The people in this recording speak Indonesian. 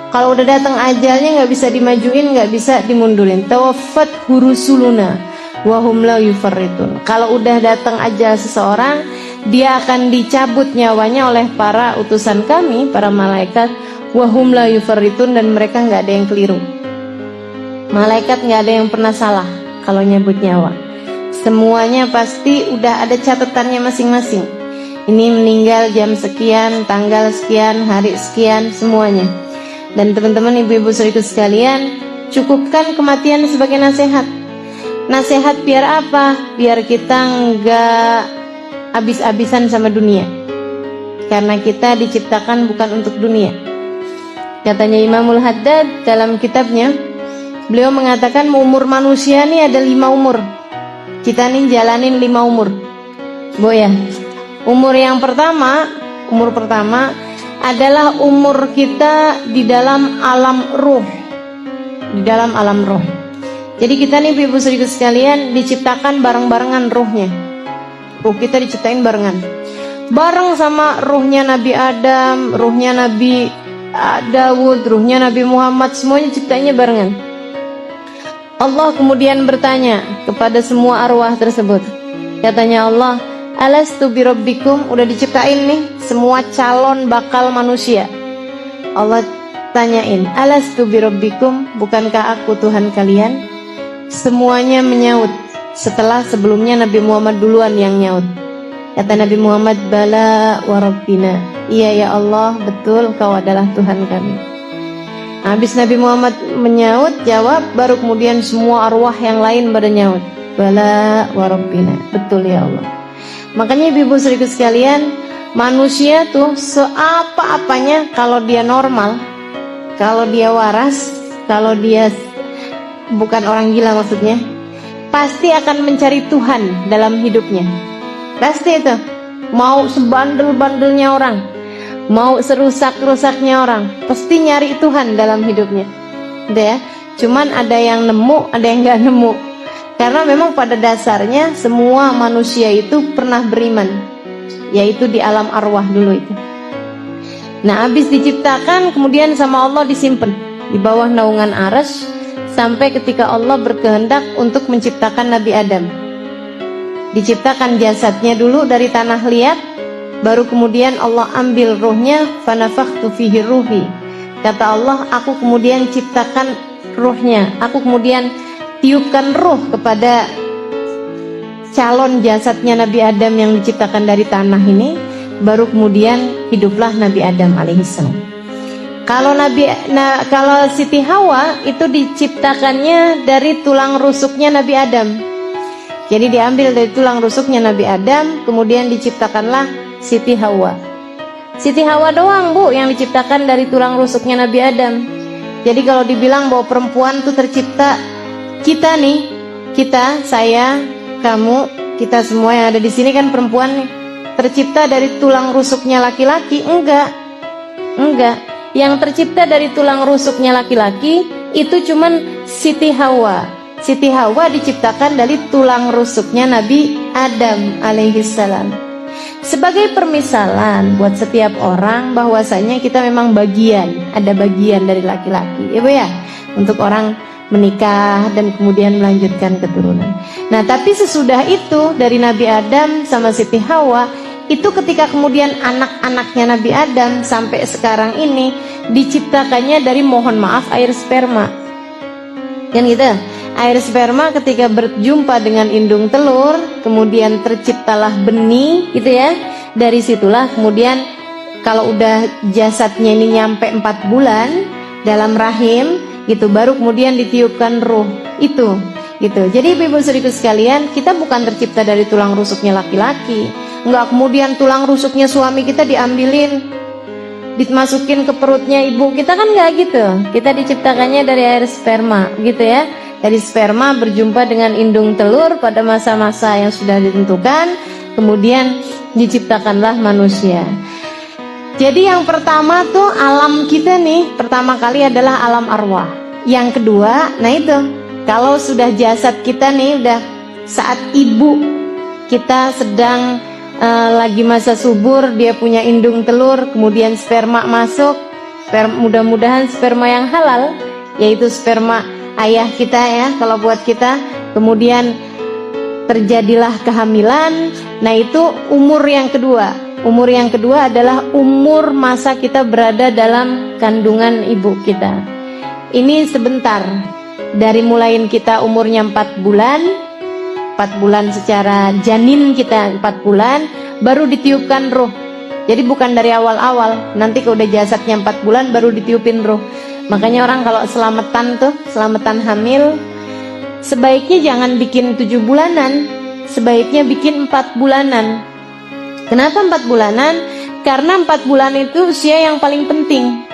Kalau udah datang ajalnya nggak bisa dimajuin, nggak bisa dimundurin. Tawaffat hurusuluna wahum la yufarritun. Kalau udah datang ajal seseorang, dia akan dicabut nyawanya oleh para utusan kami, para malaikat. Wahum la yufarritun, dan mereka nggak ada yang keliru. Malaikat nggak ada yang pernah salah kalau nyabut nyawa. Semuanya pasti udah ada catatannya masing-masing. Ini meninggal jam sekian, tanggal sekian, hari sekian, semuanya. Dan teman-teman, ibu-ibu saudaraku sekalian, cukupkan kematian sebagai nasihat. Nasihat biar apa? Biar kita nggak habis-habisan sama dunia. Karena kita diciptakan bukan untuk dunia. Katanya Imamul Haddad dalam kitabnya, beliau mengatakan umur manusia nih ada 5 umur. Kita nih jalanin 5 umur. Bu ya. Umur pertama adalah umur kita di dalam alam ruh. Di dalam alam ruh. Jadi kita nih ibu saudaraku sekalian diciptakan bareng-barengan ruhnya. Ruh kita diciptain barengan. Bareng sama ruhnya Nabi Adam, ruhnya Nabi Dawud, ruhnya Nabi Muhammad, semuanya ciptanya barengan. Allah kemudian bertanya kepada semua arwah tersebut. Katanya Allah, alastu birabbikum, udah diciptain nih semua calon bakal manusia. Allah tanyain, alastu birabbikum, bukankah aku Tuhan kalian? Semuanya menyaut, setelah sebelumnya Nabi Muhammad duluan yang nyaut. Kata Nabi Muhammad, bala wa rabbina, iya ya Allah, betul kau adalah Tuhan kami. Habis Nabi Muhammad menyaut, jawab, baru kemudian semua arwah yang lain pada nyaut, bala wa rabbina, betul ya Allah. Makanya ibu-ibu saudaraku sekalian, manusia tuh seapa-apanya kalau dia normal, kalau dia waras, kalau dia bukan orang gila maksudnya, pasti akan mencari Tuhan dalam hidupnya. Pasti itu. Mau sebandel-bandelnya orang, mau serusak-rusaknya orang, pasti nyari Tuhan dalam hidupnya. Udah ya. Cuman ada yang nemu, ada yang gak nemu. Karena memang pada dasarnya semua manusia itu pernah beriman, yaitu di alam arwah dulu itu. Nah, habis diciptakan kemudian sama Allah disimpan di bawah naungan arsy sampai ketika Allah berkehendak untuk menciptakan Nabi Adam. Diciptakan jasadnya dulu dari tanah liat, baru kemudian Allah ambil ruhnya, fanafakhtu fihi ruhi. Kata Allah, aku kemudian ciptakan ruhnya, aku kemudian tiupkan ruh kepada calon jasadnya Nabi Adam yang diciptakan dari tanah ini, baru kemudian hiduplah Nabi Adam alaihissalam. Kalau Siti Hawa itu diciptakannya dari tulang rusuknya Nabi Adam. Jadi diambil dari tulang rusuknya Nabi Adam, kemudian diciptakanlah Siti Hawa. Siti Hawa doang bu yang diciptakan dari tulang rusuknya Nabi Adam. Jadi kalau dibilang bahwa perempuan itu tercipta, kita nih, kita, saya, kamu, kita semua yang ada di sini kan perempuan nih, tercipta dari tulang rusuknya laki-laki? Enggak. Yang tercipta dari tulang rusuknya laki-laki itu cuman Siti Hawa. Siti Hawa diciptakan dari tulang rusuknya Nabi Adam alaihissalam. Sebagai permisalan buat setiap orang bahwasanya kita memang ada bagian dari laki-laki, ya bu ya, untuk orang menikah dan kemudian melanjutkan keturunan. Nah, tapi sesudah itu dari Nabi Adam sama Siti Hawa, itu ketika kemudian anak-anaknya Nabi Adam sampai sekarang ini diciptakannya dari, mohon maaf, air sperma. Kan gitu. Air sperma ketika berjumpa dengan indung telur, kemudian terciptalah benih, gitu ya. Dari situlah kemudian kalau udah jasadnya ini nyampe 4 bulan dalam rahim, gitu, baru kemudian ditiupkan ruh itu, gitu. Jadi ibu-ibu saudaraku sekalian, kita bukan tercipta dari tulang rusuknya laki-laki, enggak kemudian tulang rusuknya suami kita diambilin, dimasukin ke perutnya ibu kita, kan enggak gitu. Kita diciptakannya dari air sperma, gitu ya. Dari sperma berjumpa dengan indung telur pada masa-masa yang sudah ditentukan, kemudian diciptakanlah manusia. Jadi yang pertama tuh alam kita nih, pertama kali adalah alam arwah. Yang kedua, nah itu, kalau sudah jasad kita nih udah saat ibu kita sedang lagi masa subur, dia punya indung telur, kemudian sperma masuk, mudah-mudahan sperma yang halal, yaitu sperma ayah kita ya kalau buat kita. Kemudian terjadilah kehamilan. Nah itu umur yang kedua. Umur yang kedua adalah umur masa kita berada dalam kandungan ibu kita. Ini sebentar, dari mulain kita umurnya 4 bulan, 4 bulan secara janin kita 4 bulan, baru ditiupkan ruh. Jadi bukan dari awal-awal, nanti kalau udah jasadnya 4 bulan baru ditiupin ruh. Makanya orang kalau selamatan hamil, sebaiknya jangan bikin 7 bulanan, sebaiknya bikin 4 bulanan. Kenapa 4 bulanan? Karena 4 bulan itu usia yang paling penting.